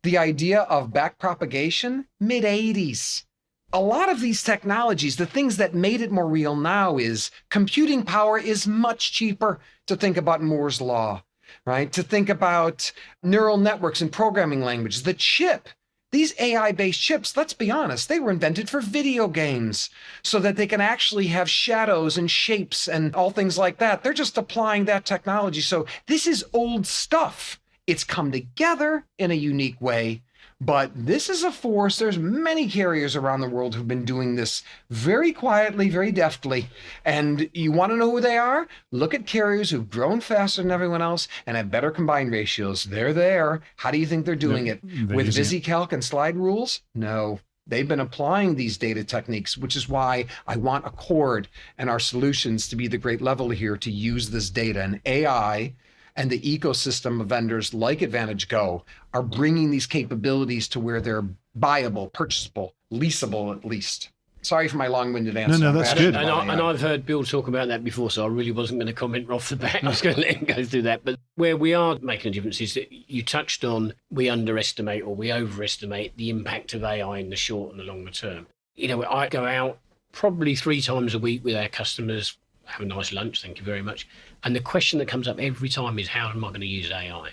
The idea of backpropagation, mid-80s. A lot of these technologies, the things that made it more real now is computing power is much cheaper. To think about Moore's law, right? To think about neural networks and programming languages, the chip. These AI-based chips, let's be honest, they were invented for video games so that they can actually have shadows and shapes and all things like that. They're just applying that technology. So this is old stuff. It's come together in a unique way, but this is a force. There's many carriers around the world who've been doing this very quietly, very deftly. And you want to know who they are? Look at carriers who've grown faster than everyone else and have better combined ratios. They're there. How do you think they're doing it? With VisiCalc and slide rules? No. They've been applying these data techniques, which is why I want ACORD and our solutions to be the great level here to use this data. And AI and the ecosystem of vendors like AdvantageGo are bringing these capabilities to where they're buyable, purchasable, leasable at least. Sorry for my long-winded answer. No, that's good. And I've heard Bill talk about that before, so I really wasn't going to comment off the bat. I was going to let him go through that. But where we are making a difference is that you touched on we underestimate or we overestimate the impact of AI in the short and the longer term. I go out probably 3 times a week with our customers, have a nice lunch, thank you very much. And the question that comes up every time is, how am I going to use AI?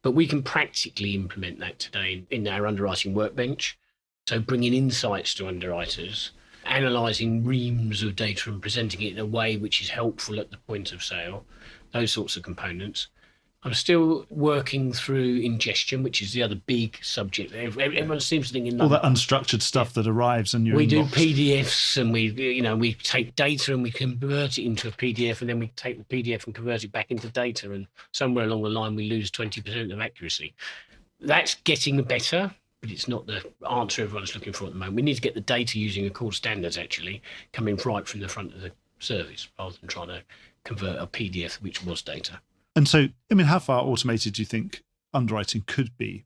But we can practically implement that today in our underwriting workbench. So bringing insights to underwriters, analysing reams of data and presenting it in a way which is helpful at the point of sale, those sorts of components. I'm still working through ingestion, which is the other big subject. Everyone seems to think in all that unstructured stuff that arrives in your We inbox. do PDFs and we take data and we convert it into a PDF, and then we take the PDF and convert it back into data, and somewhere along the line we lose 20% of accuracy. That's getting better, but it's not the answer everyone's looking for at the moment. We need to get the data using ACORD standards actually coming right from the front of the service rather than trying to convert a PDF which was data. And so, how far automated do you think underwriting could be,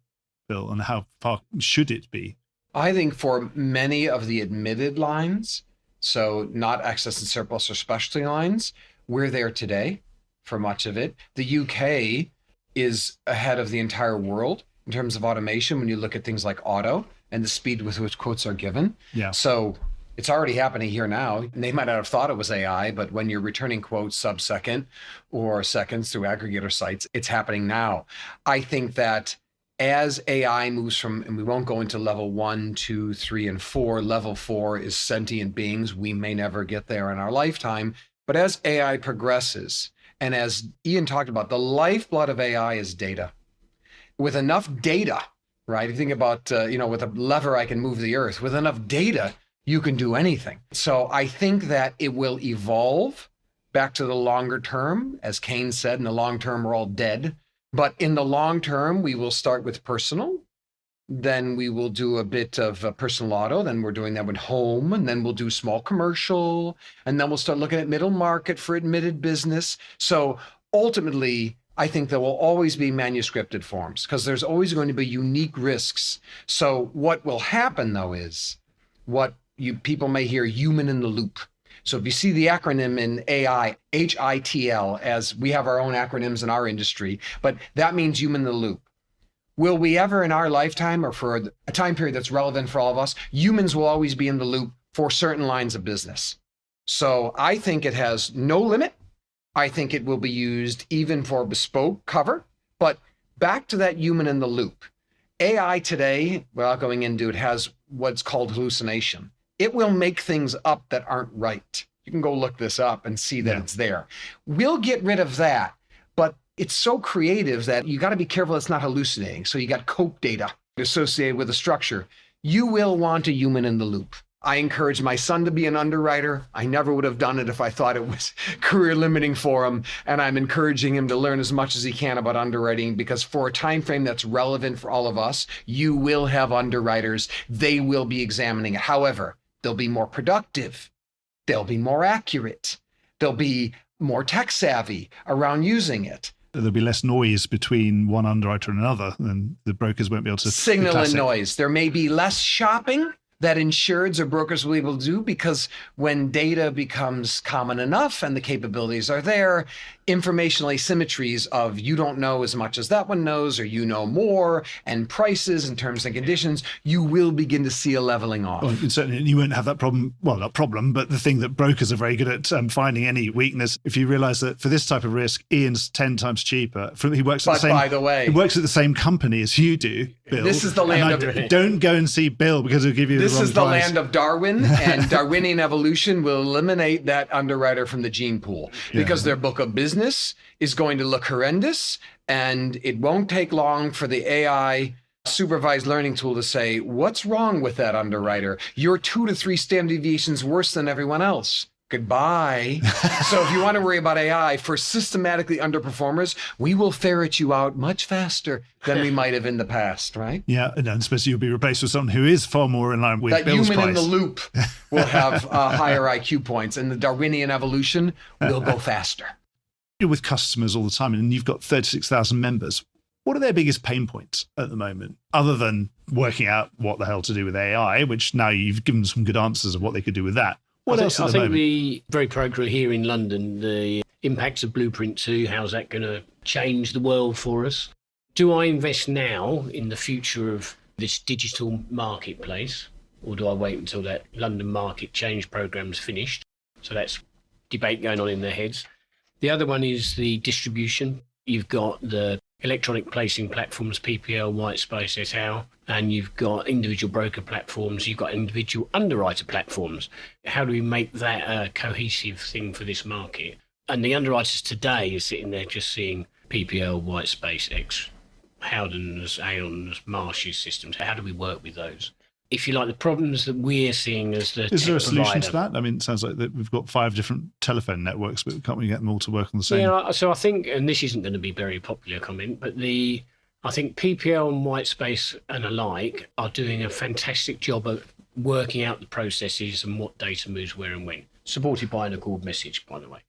Bill, and how far should it be? I think for many of the admitted lines, so not excess and surplus or specialty lines, we're there today for much of it. The UK is ahead of the entire world in terms of automation when you look at things like auto and the speed with which quotes are given. Yeah. So It's already happening here now. And they might not have thought it was AI, but when you're returning quotes sub-second or seconds through aggregator sites, it's happening now. I think that as AI moves from, and we won't go into level 1, 2, 3, and 4. Level 4 is sentient beings. We may never get there in our lifetime. But as AI progresses, and as Ian talked about, the lifeblood of AI is data. With enough data, right? If you think about, with a lever, I can move the earth. With enough data, you can do anything. So I think that it will evolve back to the longer term. As Keynes said, in the long term, we're all dead. But in the long term, we will start with personal. Then we will do a bit of personal auto. Then we're doing that with home. And then we'll do small commercial. And then we'll start looking at middle market for admitted business. So ultimately, I think there will always be manuscripted forms because there's always going to be unique risks. So what will happen, though, is what people may hear human in the loop. So if you see the acronym in AI, HITL, as we have our own acronyms in our industry, but that means human in the loop. Will we ever in our lifetime or for a time period that's relevant for all of us, humans will always be in the loop for certain lines of business. So I think it has no limit. I think it will be used even for bespoke cover, but back to that human in the loop. AI today, without going into it, has what's called hallucination. It will make things up that aren't right. You can go look this up and see that it's there. We'll get rid of that, but it's so creative that you got to be careful it's not hallucinating. So you got COPE data associated with the structure. You will want a human in the loop. I encourage my son to be an underwriter. I never would have done it if I thought it was career limiting for him. And I'm encouraging him to learn as much as he can about underwriting because for a time frame that's relevant for all of us, you will have underwriters. They will be examining it. However, they'll be more productive. They'll be more accurate. They'll be more tech savvy around using it. There'll be less noise between one underwriter and another, and the brokers won't be able to signal and noise. There may be less shopping that insureds or brokers will be able to do because when data becomes common enough and the capabilities are there, informational asymmetries of you don't know as much as that one knows or you know more and prices and terms and conditions, you will begin to see a leveling off. Well, certainly you won't have that problem. Well, not problem, but the thing that brokers are very good at finding any weakness. If you realize that for this type of risk, Ian's 10 times cheaper. He works at by the way, he works at the same company as you do, Bill. This is the land of don't go and see Bill because he'll give you this is the land of Darwin, and Darwinian evolution will eliminate that underwriter from the gene pool because their book of business is going to look horrendous, and it won't take long for the AI supervised learning tool to say, what's wrong with that underwriter? You're 2 to 3 standard deviations worse than everyone else. Goodbye. So if you want to worry about AI for systematically underperformers, we will ferret you out much faster than we might have in the past, right? Yeah, and especially you'll be replaced with someone who is far more in line with that Bill's human price. In the loop will have higher IQ points, and the Darwinian evolution will go faster. You're with customers all the time, and you've got 36,000 members. What are their biggest pain points at the moment, other than working out what the hell to do with AI, which now you've given some good answers of what they could do with that? What else at the moment? I think very program here in London, the impacts of Blueprint 2, how's that going to change the world for us? Do I invest now in the future of this digital marketplace, or do I wait until that London market change program's finished? So that's debate going on in their heads. The other one is the distribution. You've got the electronic placing platforms, PPL, Whitespace, Etau, and you've got individual broker platforms, you've got individual underwriter platforms. How do we make that a cohesive thing for this market? And the underwriters today are sitting there just seeing PPL, Whitespace, X, Howden's, Aon's, Marsh's systems. How do we work with those? If you like, the problems that we're seeing as the Is there a solution provider, to that? I mean, it sounds like that we've got 5 different telephone networks, but can't we get them all to work on the same? Yeah, so I think, and this isn't going to be a very popular comment, but I think PPL and Whitespace and alike are doing a fantastic job of working out the processes and what data moves where and when, supported by an ACORD message, by the way.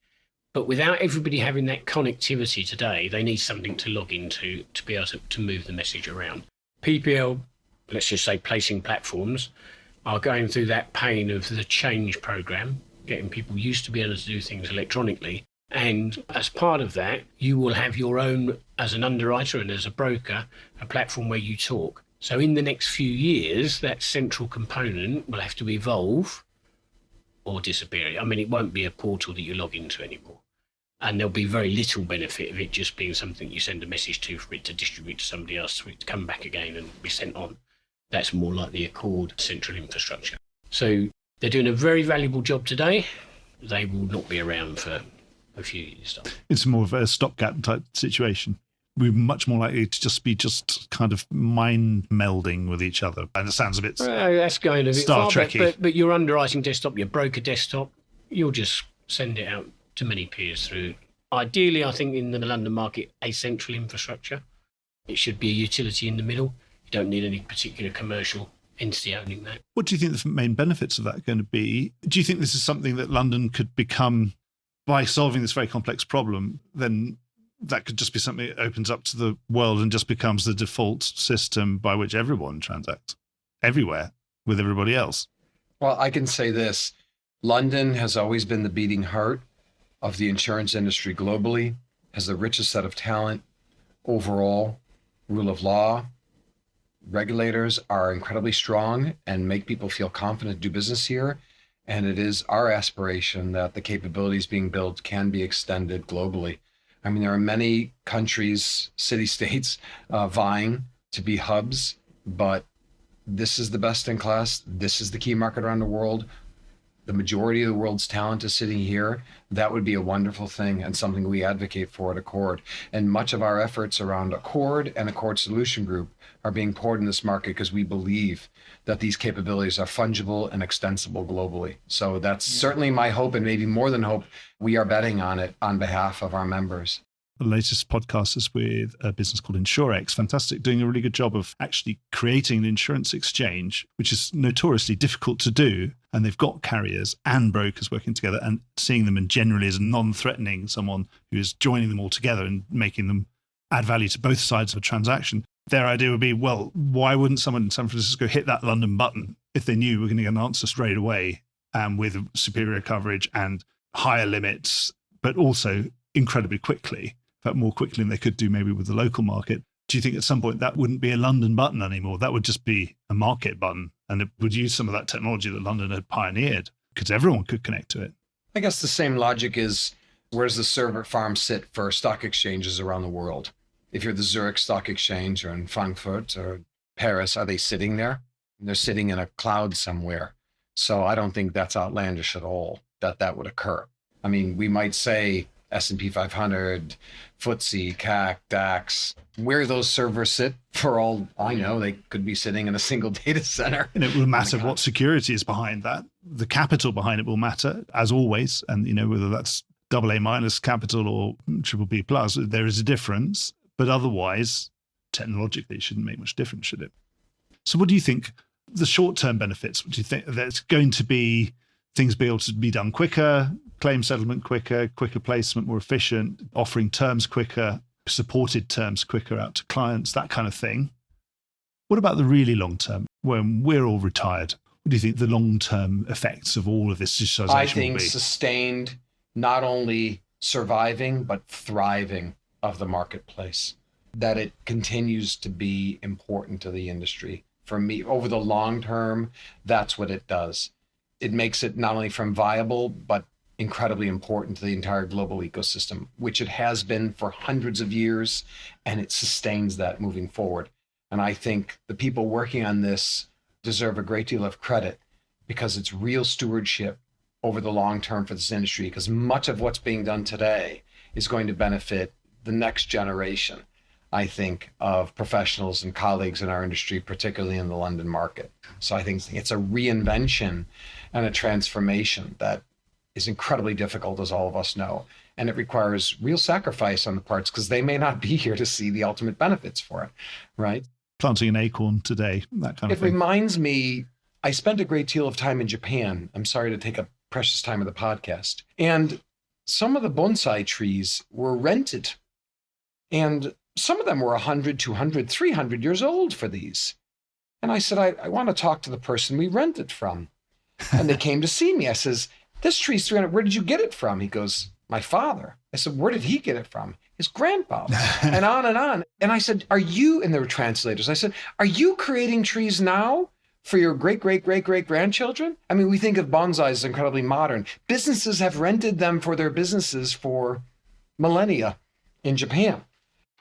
But without everybody having that connectivity today, they need something to log into to be able to move the message around. PPL, let's just say placing platforms, are going through that pain of the change program, getting people used to be able to do things electronically. And as part of that, you will have your own, as an underwriter and as a broker, a platform where you talk. So in the next few years, that central component will have to evolve or disappear. I mean, it won't be a portal that you log into anymore. And there'll be very little benefit of it just being something you send a message to for it to distribute to somebody else, for it to come back again and be sent on. That's more like the ACORD central infrastructure. So they're doing a very valuable job today. They will not be around for a few years' time. It's more of a stopgap type situation. We're much more likely to just be kind of mind melding with each other. And it sounds a bit that's going a bit Star far, Trek-y. but your underwriting desktop, your broker desktop, you'll just send it out to many peers through. Ideally, I think in the London market, a central infrastructure. It should be a utility in the middle. You don't need any particular commercial entity owning that. What do you think the main benefits of that are going to be? Do you think this is something that London could become, by solving this very complex problem, then that could just be something that opens up to the world and just becomes the default system by which everyone transacts everywhere with everybody else? Well, I can say this. London has always been the beating heart of the insurance industry globally, has the richest set of talent overall, rule of law. Regulators are incredibly strong and make people feel confident to do business here. And it is our aspiration that the capabilities being built can be extended globally. I mean, there are many countries, city-states vying to be hubs, but this is the best in class. This is the key market around the world. The majority of the world's talent is sitting here. That would be a wonderful thing and something we advocate for at ACORD. And much of our efforts around ACORD and ACORD Solution Group are being poured in this market because we believe that these capabilities are fungible and extensible globally. So that's certainly my hope, and maybe more than hope. We are betting on it on behalf of our members. The latest podcast is with a business called InsureX. Fantastic, doing a really good job of actually creating an insurance exchange, which is notoriously difficult to do. And they've got carriers and brokers working together and seeing them, and generally as non-threatening, someone who is joining them all together and making them add value to both sides of a transaction. Their idea would be, well, why wouldn't someone in San Francisco hit that London button if they knew we're going to get an answer straight away, and with superior coverage and higher limits, but also incredibly quickly, in fact, more quickly than they could do maybe with the local market. Do you think at some point that wouldn't be a London button anymore? That would just be a market button, and it would use some of that technology that London had pioneered because everyone could connect to it. I guess the same logic is, where does the server farm sit for stock exchanges around the world? If you're the Zurich Stock Exchange or in Frankfurt or Paris, are they sitting there? They're sitting in a cloud somewhere. So I don't think that's outlandish at all that would occur. I mean, we might say S&P 500, FTSE, CAC, DAX, where those servers sit, for all I know, they could be sitting in a single data center. And it will matter what security is behind that. The capital behind it will matter, as always. And, whether that's AA- capital or BBB+, there is a difference. But otherwise, technologically, it shouldn't make much difference, should it? So what do you think the short-term benefits? Do you think that's going to be things be able to be done quicker, claim settlement quicker placement, more efficient, offering terms quicker, supported terms quicker out to clients, that kind of thing? What about the really long term, when we're all retired? What do you think the long-term effects of all of this digitization will be? I think sustained, not only surviving, but thriving of the marketplace, that it continues to be important to the industry. For me, over the long term, that's what it does. It makes it not only from viable, but incredibly important to the entire global ecosystem, which it has been for hundreds of years, and it sustains that moving forward. And I think the people working on this deserve a great deal of credit, because it's real stewardship over the long term for this industry, because much of what's being done today is going to benefit the next generation, I think, of professionals and colleagues in our industry, particularly in the London market. So I think it's a reinvention and a transformation that is incredibly difficult, as all of us know. And it requires real sacrifice on the parts, because they may not be here to see the ultimate benefits for it, right? Planting an acorn today, that kind of thing. It reminds me, I spent a great deal of time in Japan. I'm sorry to take up precious time of the podcast. And some of the bonsai trees were rented. And some of them were 100, 200, 300 years old for these. And I said, I want to talk to the person we rented from. And they came to see me. I says, this tree's 300. Where did you get it from? He goes, my father. I said, where did he get it from? His grandfather. And on and on. And I said, are you, and there were translators, I said, are you creating trees now for your great-great-great-great-grandchildren? I mean, we think of bonsais as incredibly modern. Businesses have rented them for their businesses for millennia in Japan.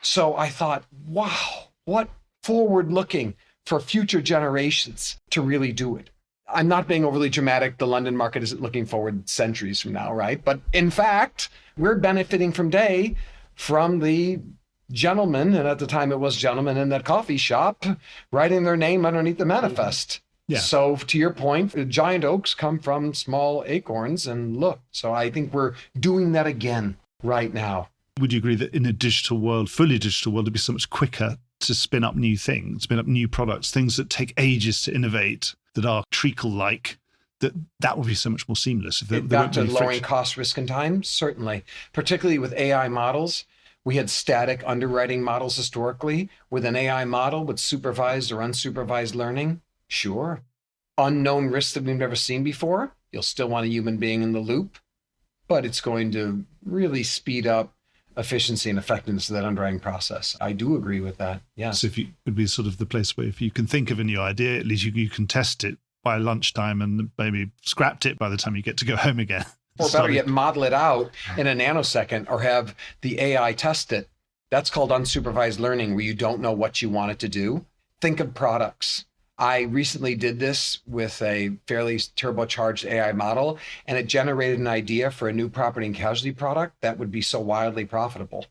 So I thought, wow, what forward-looking for future generations to really do it. I'm not being overly dramatic. The London market isn't looking forward centuries from now, right? But in fact, we're benefiting from the gentleman, and at the time it was gentlemen in that coffee shop, writing their name underneath the manifest. Yeah. So to your point, giant oaks come from small acorns, and look, so I think we're doing that again right now. Would you agree that in a digital world, fully digital world, it'd be so much quicker to spin up new things, spin up new products, things that take ages to innovate, that are treacle-like, that would be so much more seamless. If Back to lowering cost, risk, and time, certainly, particularly with AI models. We had static underwriting models historically. With an AI model with supervised or unsupervised learning, sure. Unknown risks that we've never seen before, you'll still want a human being in the loop, but it's going to really speed up efficiency and effectiveness of that underwriting process. I do agree with that. Yes. So if you would be sort of the place where if you can think of a new idea, at least you can test it by lunchtime and maybe scrapped it by the time you get to go home again. Or better yet, model it out in a nanosecond or have the AI test it. That's called unsupervised learning, where you don't know what you want it to do. Think of products. I recently did this with a fairly turbocharged AI model, and it generated an idea for a new property and casualty product that would be so wildly profitable.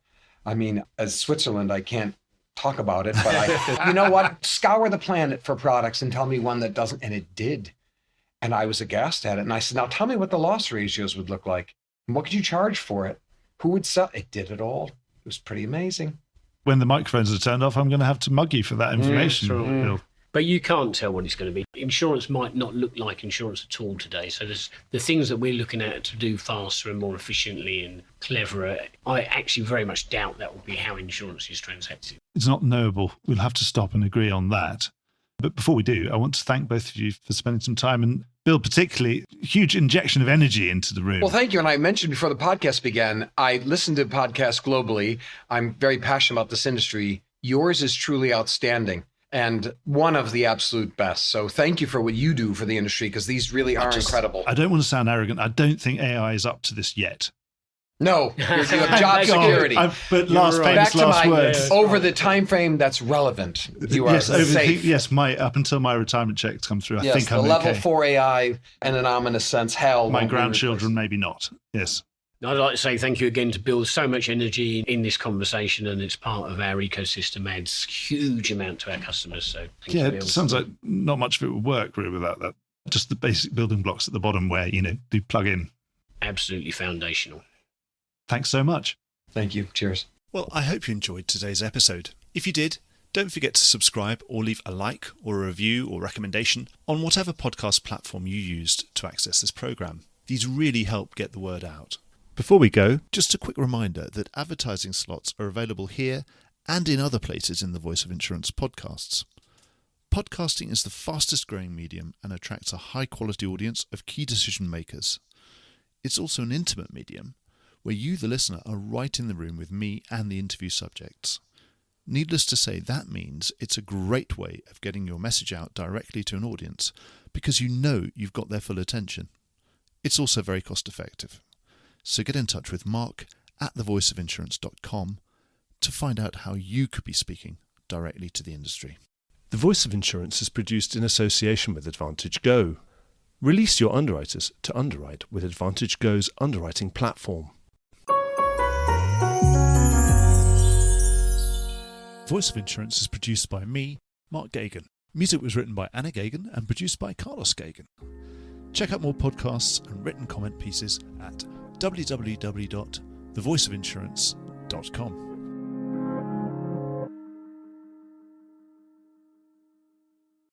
I mean, as Switzerland, I can't talk about it, but you know what? Scour the planet for products and tell me one that doesn't. And it did. And I was aghast at it. And I said, now tell me what the loss ratios would look like. And what could you charge for it? Who would sell? It did it all. It was pretty amazing. When the microphones are turned off, I'm going to have to mug you for that information. Bill. But you can't tell what it's going to be. Insurance might not look like insurance at all today. So there's the things that we're looking at to do faster and more efficiently and cleverer. I actually very much doubt that will be how insurance is transacted. It's not knowable. We'll have to stop and agree on that. But before we do, I want to thank both of you for spending some time, and Bill particularly, huge injection of energy into the room. Well, thank you. And I mentioned before the podcast began, I listen to podcasts globally. I'm very passionate about this industry. Yours is truly outstanding and one of the absolute best. So thank you for what you do for the industry, because these really are incredible. I don't want to sound arrogant. I don't think AI is up to this yet. No, you have job security. But famous last words. Over the time frame that's relevant, you are safe. Yes, up until my retirement checks come through, I think I'm okay. The level 4 AI, in an ominous sense, hell. My grandchildren, maybe not. Yes. I'd like to say thank you again to Bill. So much energy in this conversation, and it's part of our ecosystem, adds huge amount to our customers. So thank you, Bill. It sounds like not much of it would work really without that. Just the basic building blocks at the bottom where, do plug in. Absolutely foundational. Thanks so much. Thank you. Cheers. Well, I hope you enjoyed today's episode. If you did, don't forget to subscribe or leave a like or a review or recommendation on whatever podcast platform you used to access this program. These really help get the word out. Before we go, just a quick reminder that advertising slots are available here and in other places in the Voice of Insurance podcasts. Podcasting is the fastest growing medium and attracts a high quality audience of key decision makers. It's also an intimate medium where you, the listener, are right in the room with me and the interview subjects. Needless to say, that means it's a great way of getting your message out directly to an audience because you know you've got their full attention. It's also very cost effective. So get in touch with Mark at thevoiceofinsurance.com to find out how you could be speaking directly to the industry. The Voice of Insurance is produced in association with AdvantageGo. Release your underwriters to underwrite with AdvantageGo's underwriting platform. Voice of Insurance is produced by me, Mark Gagan. Music was written by Anna Gagan and produced by Carlos Gagan. Check out more podcasts and written comment pieces at www.thevoiceofinsurance.com.